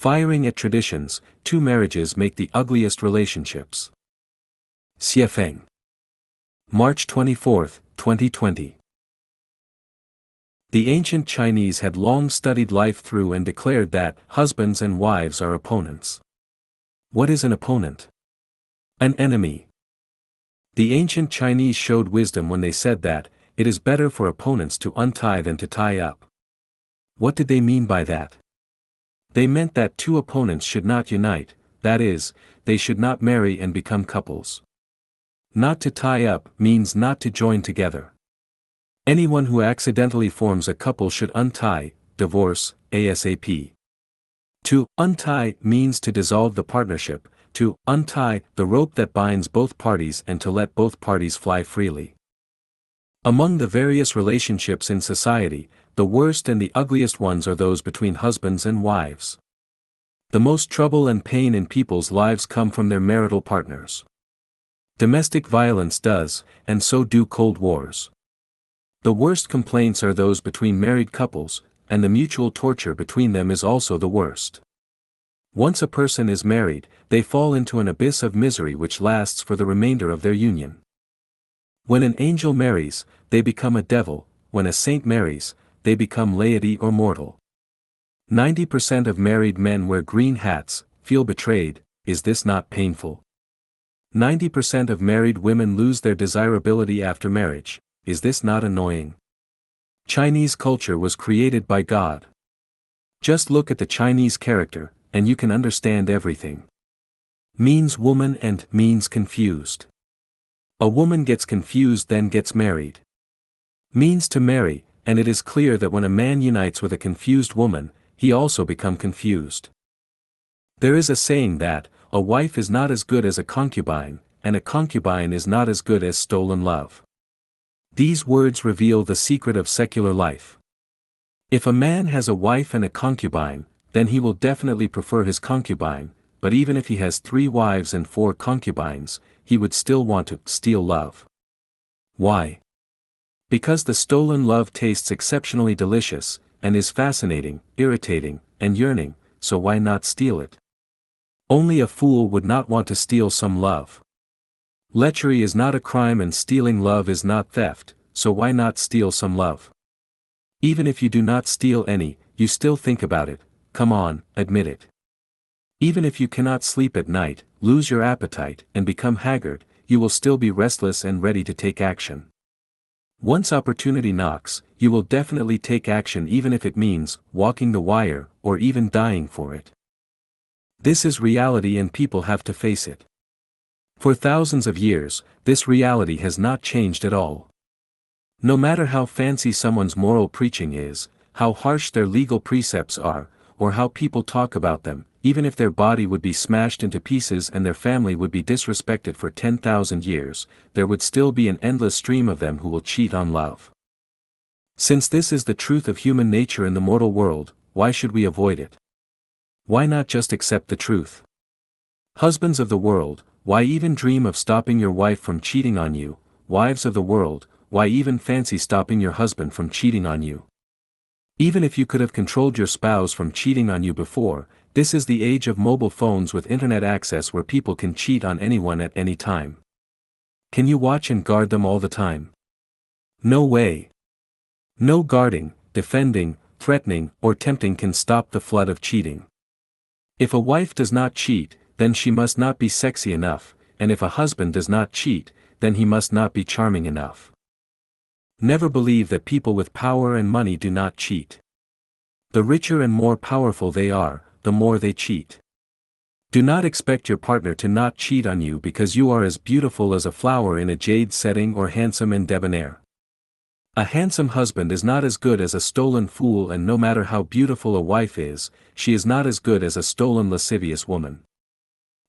Firing at traditions, 2 marriages make the ugliest relationships. Xiefeng. March 24, 2020. The ancient Chinese had long studied life through and declared that husbands and wives are opponents. What is an opponent? An enemy. The ancient Chinese showed wisdom when they said that it is better for opponents to untie than to tie up. What did they mean by that? They meant that 2 opponents should not unite, that is, they should not marry and become couples. Not to tie up means not to join together. Anyone who accidentally forms a couple should untie, divorce, ASAP. To untie means to dissolve the partnership, to untie the rope that binds both parties and to let both parties fly freely. Among the various relationships in society, the worst and the ugliest ones are those between husbands and wives. The most trouble and pain in people's lives come from their marital partners. Domestic violence does, and so do cold wars. The worst complaints are those between married couples, and the mutual torture between them is also the worst. Once a person is married, they fall into an abyss of misery which lasts for the remainder of their union. When an angel marries, they become a devil; when a saint marries, they become laity or mortal. 90% of married men wear green hats, feel betrayed. Is this not painful? 90% of married women lose their desirability after marriage. Is this not annoying? Chinese culture was created by God. Just look at the Chinese character, and you can understand everything. Means woman and means confused. A woman gets confused then gets married. Means to marry, and it is clear that when a man unites with a confused woman, he also becomes confused. There is a saying that, a wife is not as good as a concubine, and a concubine is not as good as stolen love. These words reveal the secret of secular life. If a man has a wife and a concubine, then he will definitely prefer his concubine, but even if he has 3 wives and 4 concubines, he would still want to steal love. Why? Because the stolen love tastes exceptionally delicious, and is fascinating, irritating, and yearning, so why not steal it? Only a fool would not want to steal some love. Lechery is not a crime and stealing love is not theft, so why not steal some love? Even if you do not steal any, you still think about it. Come on, admit it. Even if you cannot sleep at night, lose your appetite, and become haggard, you will still be restless and ready to take action. Once opportunity knocks, you will definitely take action even if it means walking the wire, or even dying for it. This is reality and people have to face it. For thousands of years, this reality has not changed at all. No matter how fancy someone's moral preaching is, how harsh their legal precepts are, or how people talk about them, even if their body would be smashed into pieces and their family would be disrespected for 10,000 years, there would still be an endless stream of them who will cheat on love. Since this is the truth of human nature in the mortal world, why should we avoid it? Why not just accept the truth? Husbands of the world, why even dream of stopping your wife from cheating on you? Wives of the world, why even fancy stopping your husband from cheating on you? Even if you could have controlled your spouse from cheating on you before, this is the age of mobile phones with internet access where people can cheat on anyone at any time. Can you watch and guard them all the time? No way. No guarding, defending, threatening, or tempting can stop the flood of cheating. If a wife does not cheat, then she must not be sexy enough, and if a husband does not cheat, then he must not be charming enough. Never believe that people with power and money do not cheat. The richer and more powerful they are, the more they cheat. Do not expect your partner to not cheat on you because you are as beautiful as a flower in a jade setting or handsome and debonair. A handsome husband is not as good as a stolen fool, and no matter how beautiful a wife is, she is not as good as a stolen lascivious woman.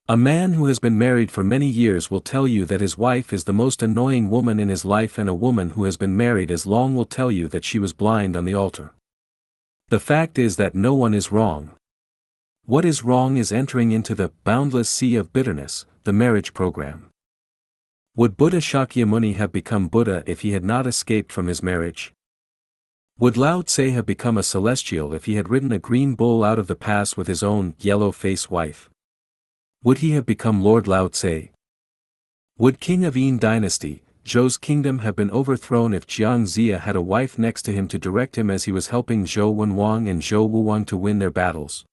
A man who has been married for many years will tell you that his wife is the most annoying woman in his life, and a woman who has been married as long will tell you that she was blind on the altar. The fact is that no one is wrong. What is wrong is entering into the boundless sea of bitterness, the marriage program. Would Buddha Shakyamuni have become Buddha if he had not escaped from his marriage? Would Lao Tse have become a celestial if he had ridden a green bull out of the pass with his own yellow-faced wife? Would he have become Lord Lao Tse? Would King of Yin dynasty, Zhou's kingdom have been overthrown if Jiang Ziya had a wife next to him to direct him as he was helping Zhou Wenwang and Zhou Wuwang to win their battles?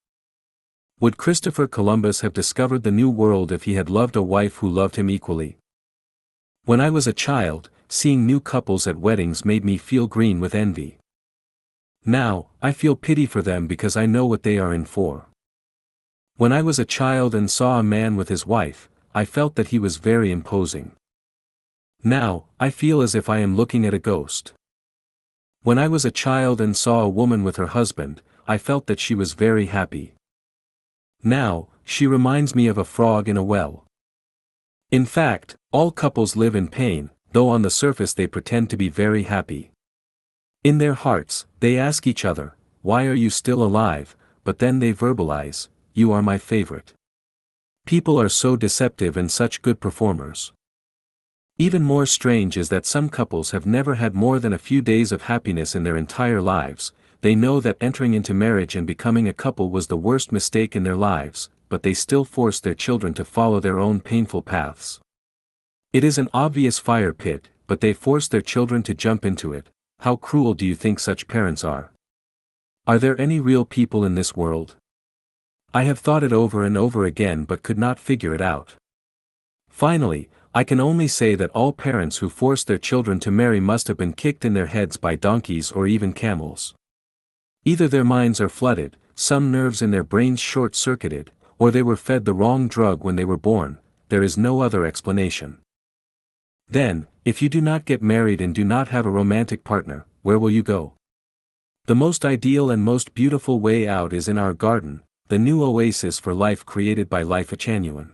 Would Christopher Columbus have discovered the New World if he had loved a wife who loved him equally? When I was a child, seeing new couples at weddings made me feel green with envy. Now, I feel pity for them because I know what they are in for. When I was a child and saw a man with his wife, I felt that he was very imposing. Now, I feel as if I am looking at a ghost. When I was a child and saw a woman with her husband, I felt that she was very happy. Now, she reminds me of a frog in a well. In fact, all couples live in pain, though on the surface they pretend to be very happy. In their hearts, they ask each other, "Why are you still alive?" But then they verbalize, "You are my favorite." People are so deceptive and such good performers. Even more strange is that some couples have never had more than a few days of happiness in their entire lives. They know that entering into marriage and becoming a couple was the worst mistake in their lives, but they still force their children to follow their own painful paths. It is an obvious fire pit, but they force their children to jump into it. How cruel do you think such parents are? Are there any real people in this world? I have thought it over and over again but could not figure it out. Finally, I can only say that all parents who force their children to marry must have been kicked in their heads by donkeys or even camels. Either their minds are flooded, some nerves in their brains short-circuited, or they were fed the wrong drug when they were born. There is no other explanation. Then, if you do not get married and do not have a romantic partner, where will you go? The most ideal and most beautiful way out is in our garden, the new oasis for life created by Lifechanyuan.